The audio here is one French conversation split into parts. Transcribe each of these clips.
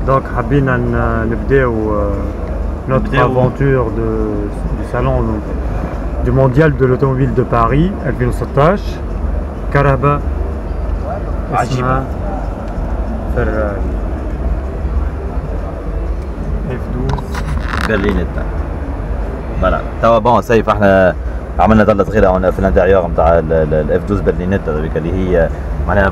Donc, حابين نبداو notre aventure du salon du mondial de l'automobile de Paris 2016. كهرباء اسمها فراري F12 برلينيتا. فوالا توا بون سيف احنا عملنا ضله صغيره في الانتيريور نتاع الاف 12 برلينيتا هذيك اللي هي معناها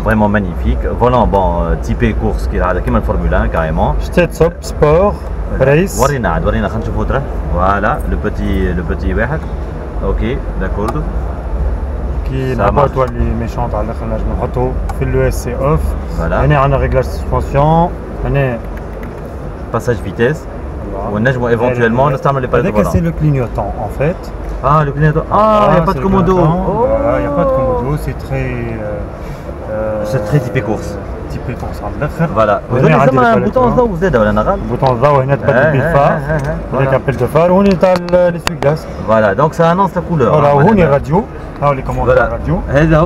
فريمون مانيفيك. فولون بون تيبي كورس كيما الفورمولا 1 كاريمون. شتات صب سبور ريس. ورينا عاد ورينا خلينا نشوفوا ترى. فوالا لو بوتي واحد. اوكي داكوردو. كي لابا تولي ميشونط على الاخر نجم نحطو في اليو اس سي اوف. هنا عندنا ريغلاج سسبونسيون. هنا باساج فيتيس. ونجمو ايفونتويلمون نستعمل لي باليت فولون. هذاك سي لو كلينيوتون ان فيت. Ah, le clignotant. Ah, il n'y a pas de commodo. Il n'y a pas de commodo, c'est très typé course. Typé course على الاخر. Voilà. وهنا زعما بوطون الضوء زاد ولا نغال؟ بوطون الضوء هنا تبدل به الفار. هذاك ابل دو فار وهنا تاع ليسوي كلاس. Voilà, donc ça annonce la couleur. Voilà, وهنا راديو. هاو لي كوموند تاع الراديو. هذا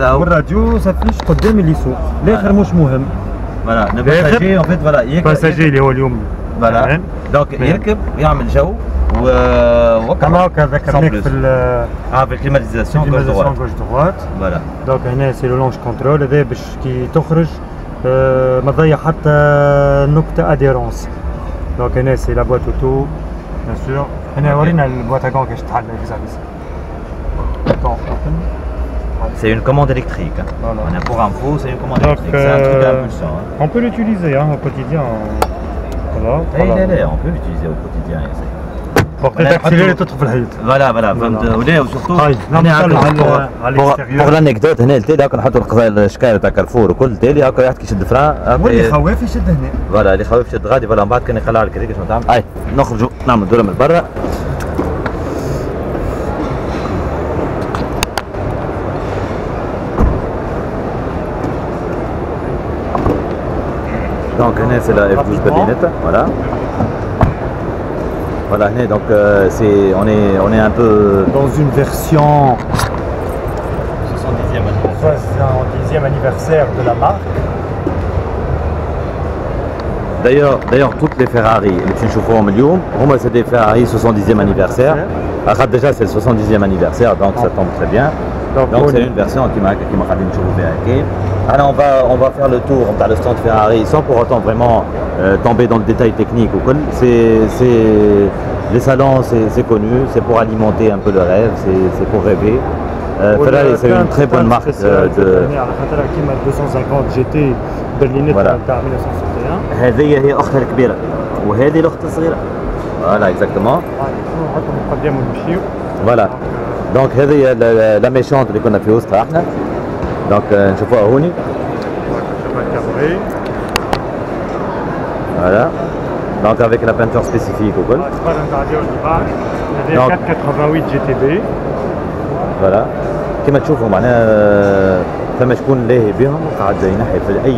هو. والراديو سافيش قدام اللي يسوق. الاخر مش مهم. Voilà, le passager en fait voilà, الباساجي اللي هو اليوم. Voilà. Donc يركب يعمل جو. كما ذكرناك في الكليماتيزاسيون جوج دروات. فوالا دونك هنا سي لو لونج كونترول هذا باش كي تخرج ما تضيع حتى نقطة اديرونس. دونك هنا سي لا بواط اوتو بيان سور. هنا ورينا البواط اكون كيفاش تحل فيزابيس. C'est une commande électrique. Voilà. Pour info, c'est une commande électrique. C'est un truc à impulsion. On peut l'utiliser au quotidien. Voilà. On peut l'utiliser au quotidien. Pour accélérer tout في الحيط. فوالا فهمت ولا وسورتو على الانكدوت هنا التالي هاكا نحطوا القضايا الشكاير تاع كارفور وكل التالي هاكا واحد كيشد فران واللي خواف يشد هنا. فوالا اللي خواف يشد غادي فوالا من بعد كان يخلع على الكريك شنو تعمل. اي نخرجوا نعمل دوره من برا. Donc هنا c'est la F12 Berlinetta, voilà. Voilà, donc on est un peu dans une version 70e anniversaire de la marque. D'ailleurs toutes les Ferrari اللي باش نشوفوهم اليوم هما c'est des Ferrari 70e anniversaire. Déjà c'est le 70e anniversaire donc ça tombe très bien. Donc c'est une version qui m'a خلينا نشوفوا فيها كيف. Alors on va faire le tour de le stand Ferrari sans pour autant vraiment tomber dans le détail technique ou quoi. Les salons c'est connu, c'est pour alimenter un peu le rêve, c'est pour rêver. Ferrari c'est une très bonne marque de 250 GT برلينيتا تاع 1961. هذه هي اختها الكبيرة وهذه الاخت الصغيرة. Voilà exactement. نحطهم قدام ونمشيو. Voilà. Donc هذه هي لا ميشونت اللي كنا في وسطها احنا. Donc نشوفوها هوني. Voilà. Donc avec la peinture spécifique au golf. Donc 488 GTB. Voilà. كما تشوفوا معناها فما شكون لاهي بهم قاعد ينحي في اي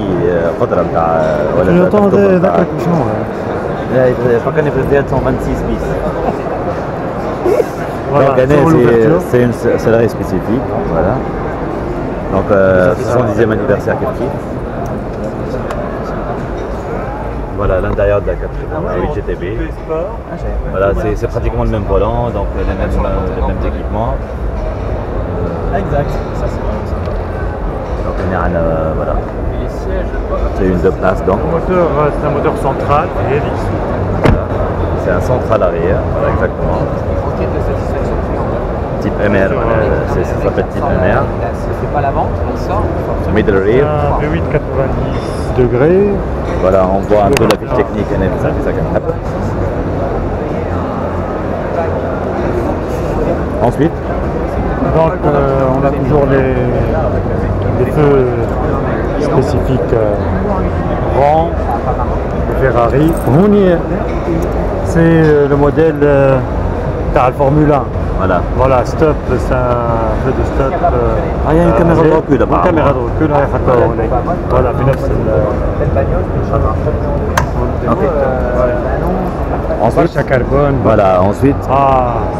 قدره نتاع ولا ذاك شنو لا فكرني في الفيات 126 بيس. Donc c'est une sellerie spécifique. Voilà. Donc 70e anniversaire Kefki. Voilà l'intérieur de la 488 GTB. Voilà c'est pratiquement le même volant, donc les mêmes équipements. Exact, ça c'est vraiment sympa. Donc on est à voilà. C'est une 2 places donc. C'est un moteur central et hélice. Voilà. C'est un central arrière, voilà, exactement. Enquête de satisfaction client. Type MR, ça s'appelle type MR. C'est pas la vente, on sort. Middle rear. Un V8 90 degrés. Voilà, on voit un peu la fiche technique. Ensuite. Donc on a toujours les feux spécifiques rangs de Ferrari. C'est le modèle de la Formule 1. Voilà, stop, c'est un feu de stop. Il y a une caméra de recul là-bas. Une caméra de recul, voilà, في نفس Ensuite, carbone. Voilà, ensuite.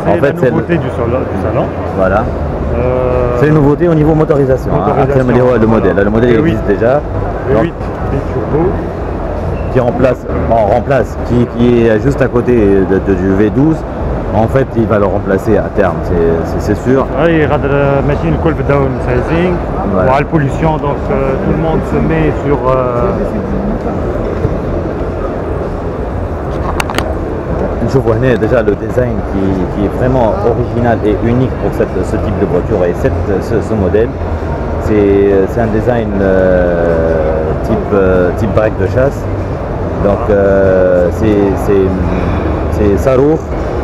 C'est la nouveauté du salon. Voilà. C'est une nouveauté au niveau motorisation. Après, le modèle existe déjà. V8 turbo. on remplace, qui est juste à côté du V12. En fait, il va le remplacer à terme, c'est sûr. Oui, machine الكل في الداون سايزينغ وعلى البوليسيون donc tout le monde se met sur نشوفوا هنا déjà le design qui est vraiment original et unique pour ce type de voiture et ce modèle. C'est un design type break de chasse. Donc c'est Sarour.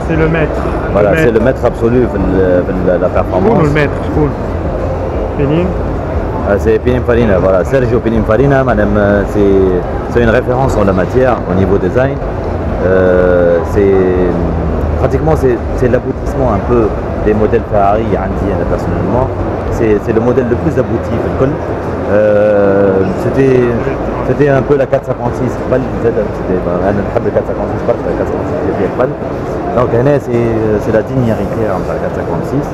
C'est le maître. Voilà, c'est le maître absolu de la performance. Le maître, Pinim. C'est Pininfarina, voilà, Sergio Pininfarina, madame, c'est une référence en la matière au niveau design. Pratiquement c'est l'aboutissement un peu des modèles Ferrari indiens personnellement. C'est le modèle le plus abouti. C'était un peu la 456 أنا بحب ال 456 برشا 456 فيها قبل. Donc هنا c'est la digne héritière de la 456.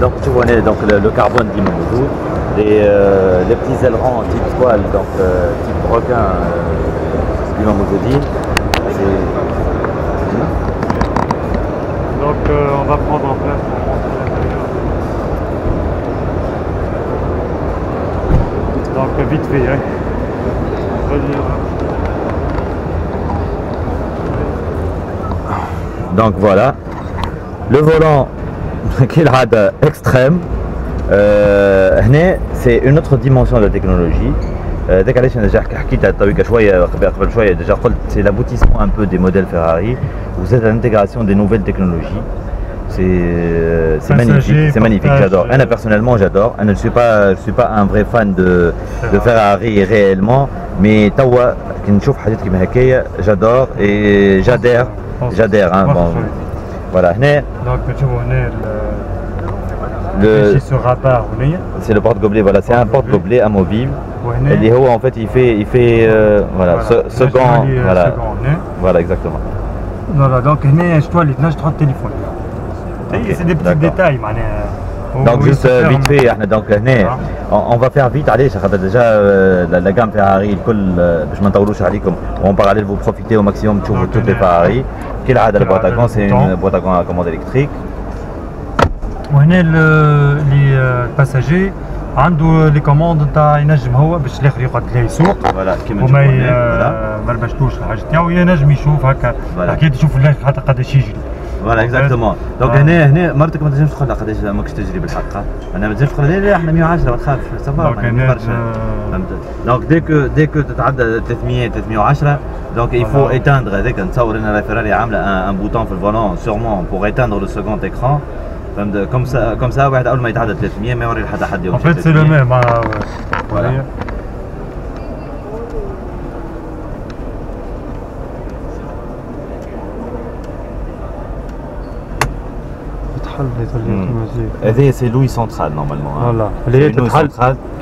Donc tu vois donc le carbone qui موجود, les petits ailerons type toile, donc type requin qui موجودين. Donc on va prendre en place. Donc vite fait, hein. Donc voilà, le volant qui est extrême. C'est une autre dimension de la technologie. C'est l'aboutissement un peu des modèles Ferrari. Vous êtes à l'intégration des nouvelles technologies. C'est magnifique, c'est magnifique, j'adore. Personnellement j'adore. Je ne suis pas un vrai fan de Ferrari réellement, mais Tawa, j'adore et j'adhère. Hein, bon. Voilà. Donc tu vois le c'est le porte-gobelet, voilà, c'est un porte-gobelet amovible. Et les hauts en fait il fait voilà, second, voilà exactement. Voilà, donc je dois les téléphone. C'est des petits détails. Donc juste vite fait, donc on va faire vite. Allez, déjà la gamme Ferrari, je m'en taoulouche عليكم. En parallèle, vous profitez au maximum de toutes les Ferrari. Quelle a la boîte à gants, c'est une boîte à gants à commande électrique. وهنا les passagers عنده لي كوموند نتاع ينجم هو باش الاخر يقعد لا يسوق وما يبربشتوش الحاجه تاعو ينجم يشوف هكا حكيت يشوف الاخر حتى قداش يجري. فوالا اكزاكتومون. دونك هنا مرتك ما تنجمش تقول لها قداش ماكش تجري بالحق. انا ما تنجمش تقول لا احنا 110 ما تخافش صافا فهمت. دونك ديك تتعدى 300 310 donc il faut éteindre هذاك نتصور ان لا فيراري عامله un bouton في الفولون sûrement pour éteindre le second écran. Comme ça, واحد أول ما يتعدى 300 ما يوري لحتى حد يوم. En fait, c'est le même. Voilà. هذه سي لوي سنترال نورمالمون. فوالا اللي هي تتحل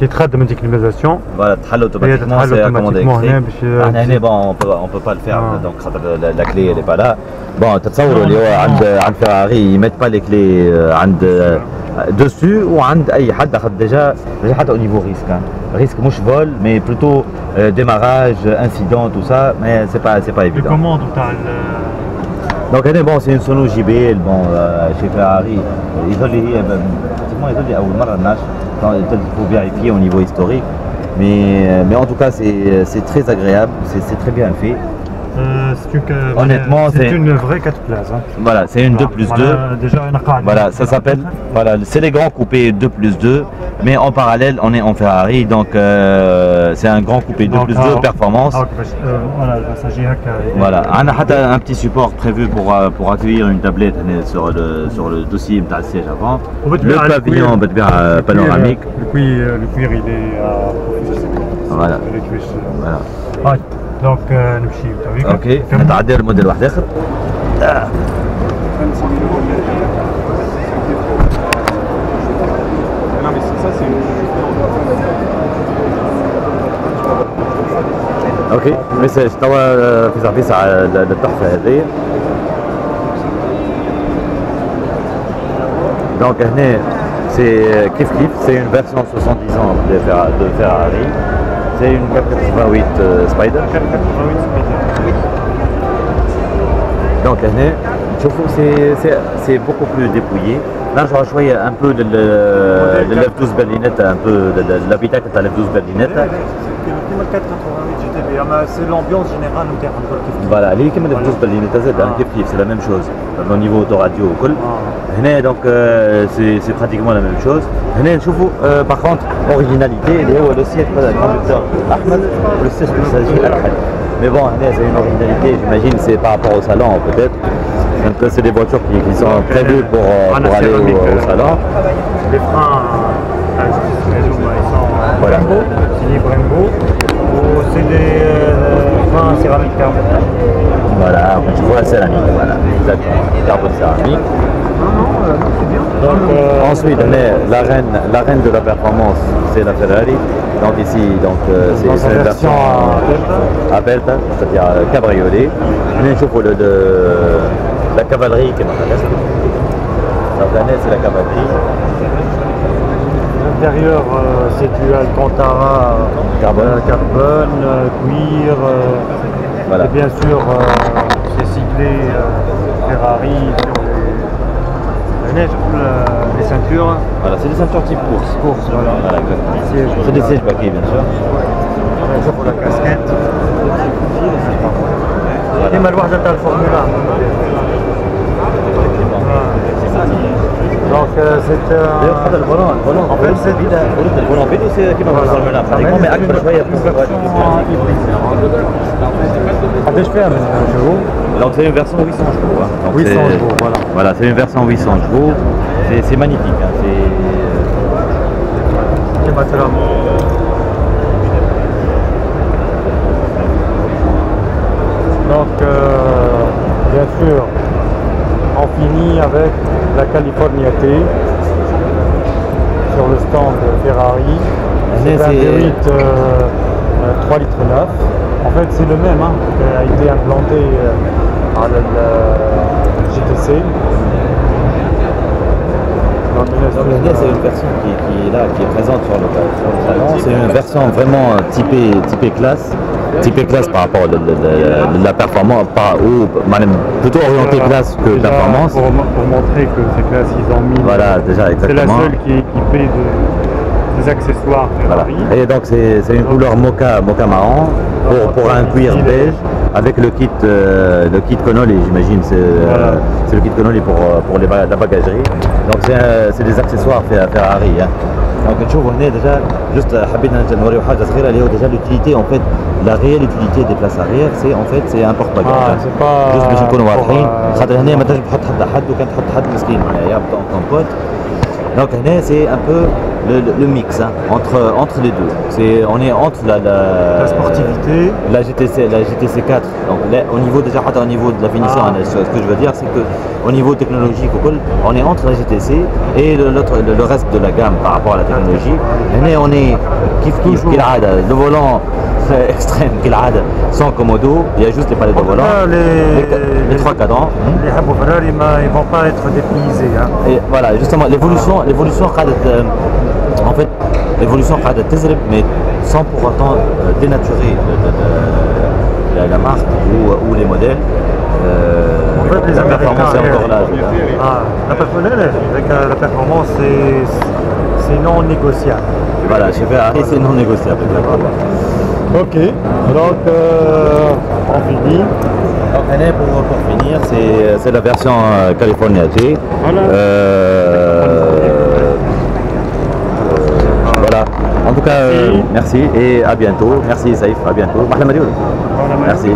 كي تخدم الكليماتيزاسيون. فوالا تحل اوتوماتيكمون سي كوموند الكتريك. احنا هنا بون on peut pas le faire donc خاطر la clé elle est pas là. Bon تتصوروا اللي هو عند فيراري يميت با لي كلي عند dessus وعند اي حد اخذ ديجا حتى au niveau risque مش vol mais plutôt démarrage incident tout ça mais c'est pas évident. Le commande تاع Donc bon, c'est une Sono JBL, bon, chez Ferrari, pratiquement أول مرة الناس, il faut vérifier au niveau historique, mais en tout cas c'est très agréable, c'est très bien fait. Honnêtement, c'est une vraie 4 places. Hein. Voilà, c'est une 2+2. Voilà, ça s'appelle. Voilà, c'est les grands coupés 2+2, mais en parallèle, on est en Ferrari, donc c'est un grand coupé 2+2 performance. Voilà, on a un petit support prévu pour accueillir une tablette sur le dossier de siège avant. Le pavillon panoramique. Le cuir, il est voilà. Voilà. Donc نمشي تويك. اوكي نتعدى الموديل واحد اخر. اوكي ميساج توا في سيرفيس على التحفه هذه. دونك هنا c'est Kif Kif, c'est une version 70 ans de Ferrari. C'est une 488 Spider. 488 Spider. Donc c'est beaucoup plus dépouillé. Là je rejoins un peu de l'F12 berlinette, un peu de l'habitacle de l'F12 berlinette. كيما 488 GTB, c'est l'ambiance générale نتاع كيف. Voilà, les كيما l'F12 berlinette زاد كيف كيف, c'est la même chose au niveau autoradio وكل. هنا donc c'est pratiquement la même chose. هنا نشوفوا par contre originalité اللي هو le siège conducteur أحمد le siège passager أكحل. Mais bon, c'est une originalité, j'imagine, c'est par rapport au salon peut-être. Donc c'est des voitures qui sont prévues pour aller au salon. Les freins, ils sont voilà. Brembo, signé Brembo. C'est des freins céramique carbone. Voilà, je vois la céramique, voilà, exactement, carbone céramique. Non, c'est bien. Donc ensuite, la reine de la performance, c'est la Ferrari. Donc ici, c'est une version à Belta, c'est-à-dire cabriolet. On chauffe la cavalerie qui m'intéresse. La planète, c'est la cavalerie. L'intérieur, c'est du Alcantara, carbone, cuir. Voilà. Et bien sûr, c'est ciblé Ferrari sur les ceintures. Voilà, c'est des ceintures type course. Voilà. Voilà, exactement. C'est des sièges baquets, bien sûr. Bien sûr, pour la casquette. Et ma loi de Formule 1. Donc c'est D'ailleurs, هذا الفولون en fait c'est الفولون بيدو سي كيما في الفورمولا براتيكمون مي اكبر شويه قداش فيها من chevaux? Donc c'est une version 800 chevaux. Hein. Donc 800 chevaux, voilà. Voilà, c'est une version 800 chevaux. C'est magnifique. Hein. C'est maintenant. Donc bien sûr, on finit avec la California T sur le stand de Ferrari. C'est un V8 3 litres 9. En fait, c'est le même qui a été implanté à la GTC. Donc c'est une version qui est présente sur le salon. C'est une version vraiment typée classe. Typé classe par rapport à la performance, ou plutôt orienté classe que déjà, performance. Pour montrer que ces classes, ils ont mis. Voilà, déjà exactement. C'est la seule qui est équipée des accessoires Ferrari. Voilà. Et donc c'est une couleur mocha marron pour un cuir beige avec le kit Connolly, j'imagine. C'est le kit Connolly pour la bagagerie. Donc c'est des accessoires Ferrari. Hein. Donc نشوفوا هنا déjà juste حبينا نوريو حاجه صغيره اللي هو déjà l'utilité en fait la réelle utilité des places arrière c'est un porte-bagages. C'est pas juste باش نكونوا واضحين خاطر هنا ما تنجم تحط حد وكان تحط حد مسكين معناها ton pote. Donc هنا c'est un peu le mix hein, entre les deux. On est entre la sportivité, la GTC 4. Donc là, au niveau déjà au niveau de la finition, ce que je veux dire c'est que au niveau technologique on est entre la GTC et le reste de la gamme par rapport à la technologie. Là on est kif le volant extrême sans commodo, il y a juste les palettes de volant, les trois cadrans. Les Habbo Ferrari ils vont pas être dépaysés. Hein. Et voilà, justement l'évolution en fait l'évolution mais sans pour autant dénaturer la marque ou les modèles. En fait, les performance est encore là. La performance c'est non négociable. Voilà, chez Ferrari c'est non négociable. Ok, donc on finit. Donc pour finir, c'est la version California T. Voilà. Voilà. En tout cas, merci et à bientôt. Merci Saïf, à bientôt. Merci.